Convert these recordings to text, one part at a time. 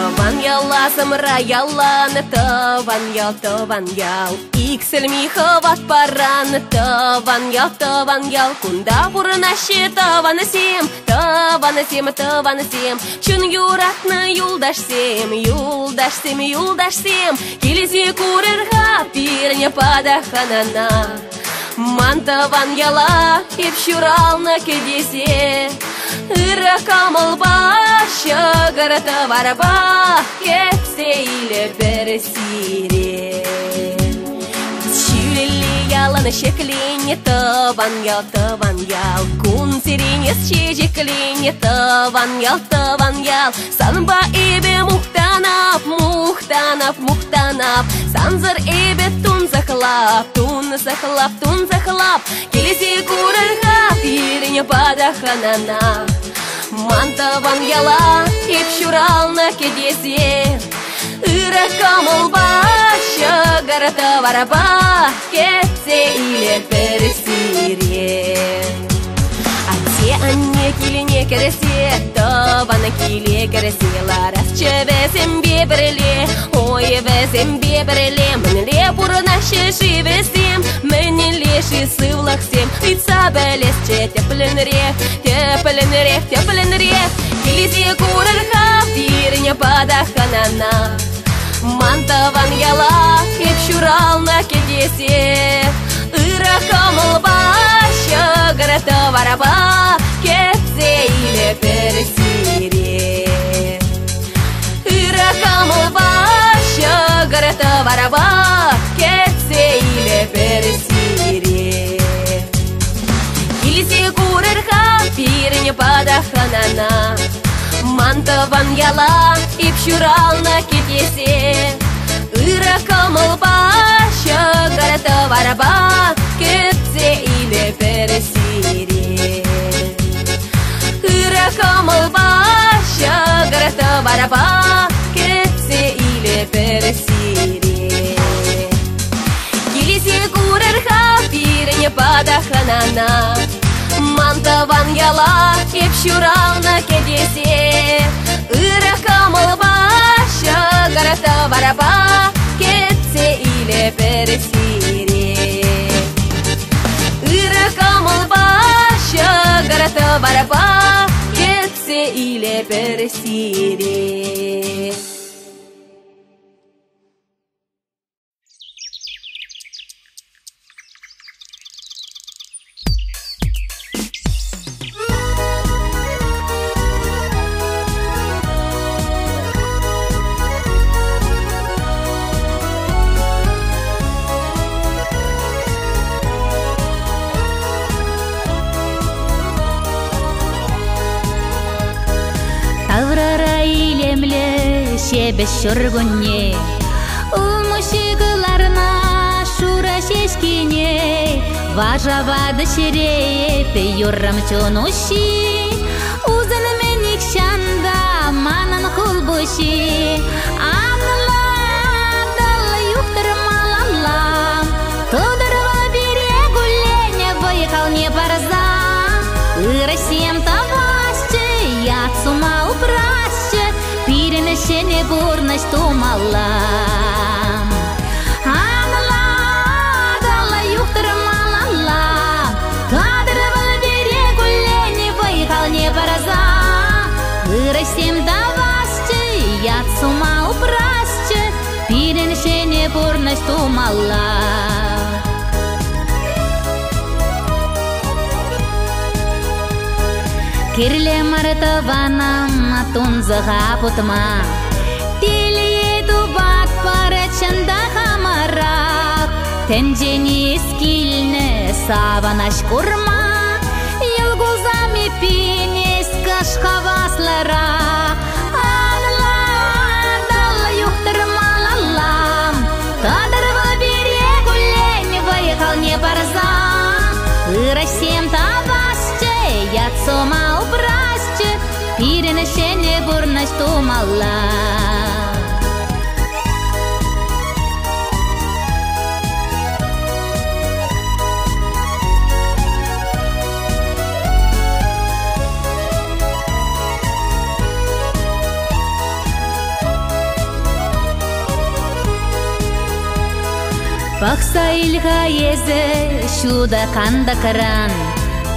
Таван яла самра яланы, таван ял. Иксельми хават параны, таван ял. Кунда бурнаще таван сем. Чын юратны юлдаш сем. Келесе курырға пирне падаханана. Мантаван яла, еп шуралны кедесе. Ыры камыл башы, ғырты барба, кетсе илі бір сире. Шүлілі яланы шеклене, таван ял. Кун сиренес шежеклене, таван ял. Санба эбе мухтанап. Санзыр эбе тун захлап. Келесе курырға пирне падаханана. Мантаван яла, еп шуралны кедесе. Ыры камыл башы, ғырты барба, кетсе иле бір сире. Анне килине кересе, таваны киле кересе. Ларасчы весем бебірле, ой весем бебірле. Мінле бұрынашы живесем, мінле шысывлақсем. Ица бәлесче тепленірек. Келесе курырға пирне падаханана. Мантаван яла, еп шуралны кедесе. Ыры камыл башы, ғырты барба, кетсе иле бір сире. Ыры камыл башы, ғырты барба, кетсе иле бір сире. Келесе курырға пирне падаханана. Мантаван яла, еп шуралны кедесе. Ыры камыл башы, ғырты барба, кетсе иле бір сире. Ыры камыл башы, ғырты барба, кетсе иле бір сире. Келесе курырға пирне падаханана. Мантаван яла, еп шуралны кедесе. Ыры камыл башы, ғырты барба, кетсе иле бір сире. Ыры камыл башы, ғырты барба, кетсе иле бір сире. Таврара илемле шебес шөргөнне. Улмушыгыларна шура шешкине. Важавады шерепе юррам чонуши. Узын меник шанда манан кулбуши. Анла дала юхтыр малалам. Тодырва бире гуллене выехал не парза. Ырасем тавасчы, яцума упрасчы. Пиренешене бурнаш тумалам. Анла дала юхтыр малалам. Тодырва бире гуллене выехал не парза. Ырасем тавасчы, яцума упрасчы. Пиренешене бурнаш тумалам. Кирле мартаванам тунзага путма. Тиле дубат парачанда хамарак. Тенжени скильне саванаш курма. Йылгузами пинес кашхаваслара. Анла дала юхтыр малалам. Кадырва бире гуллене выехал не парза. Ырасем тавасчы, яцума упрасчы. Пиренешене бурнаш тумалла. Бақса илға езі шуда қанда қыран,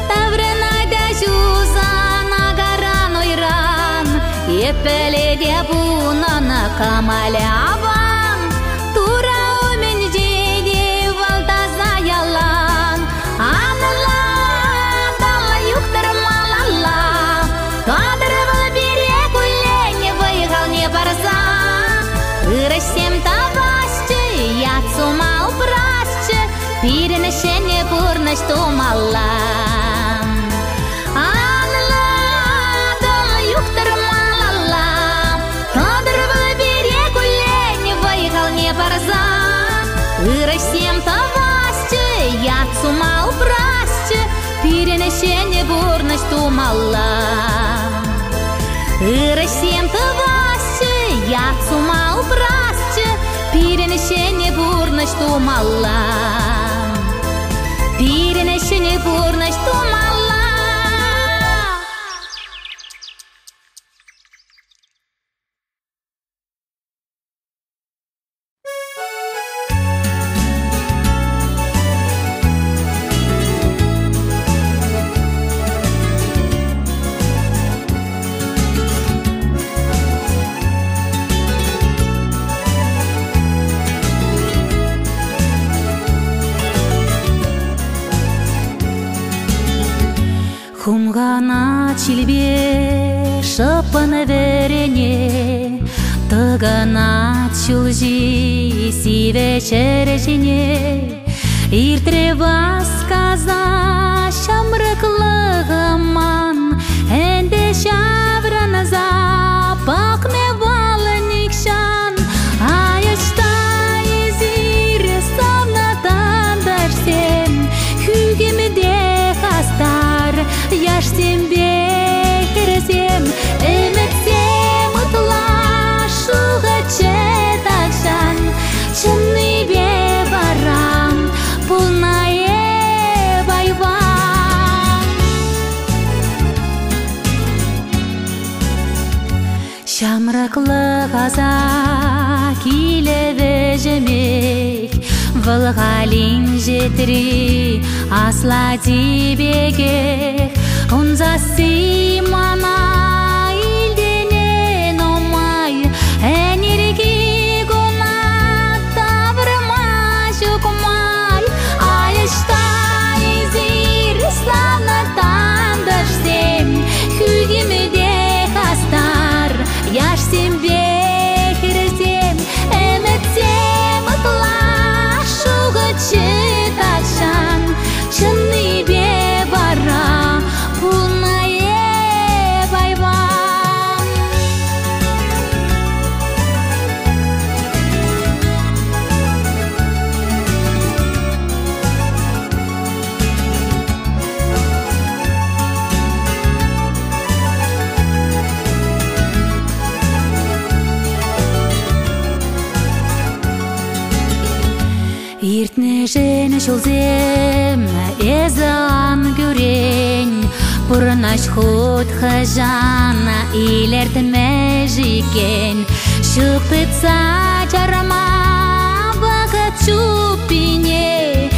Таврынайда жузан агаран ойран, Епеледе бұнаны камалі аван, Тура өмен жейде валтаза ялан, Анала, дала юқтырмалала, Қадырвыл бере күліне выйғал не барса, Ырысем тавасчы, яцума упрасчы, Пиренешене пурныш тумалла. Анала, дала юқтырмалала, Қадырвыл бере күліне выйғал не барса, Ырысем тавасчы, яцума упрасчы, Пиренешене пурныш тумалла. Ырысем тавасчы, яцума упрасчы, Пиренешене пурныш тумалла. Пиренешене пурныш тумалла. Хумгана чилбе шапаны верене, Тыгана чулжи сиве черешене, Иртрева сказа шамрыклығыман, Энде шавраназа пақне валыникшан, Айышта езир савнатан дарсен, Хүгімде хастар яшсем бекерсем, Үмітсем ұтлашуға четакшан, Чынны бе барам, Пулнае байван. Шамрықлы ғаза килеве жемек, Вылғалин жетірі асла дебеге, Унзасы мана илденен омай, Әнерге гона таврыма жүкмай, Айышта езір славнатан дашсем, Хүгімде хастар яшсем бекерсем, Үмітсем ұтлашуға четакшан, Чынны бе бара, Пулнае байван. Иртне жені шулзем, Эзан көрен, Пұрнаш худ хажана илертме жикен, Шуқтыца жарма вақыт чупине,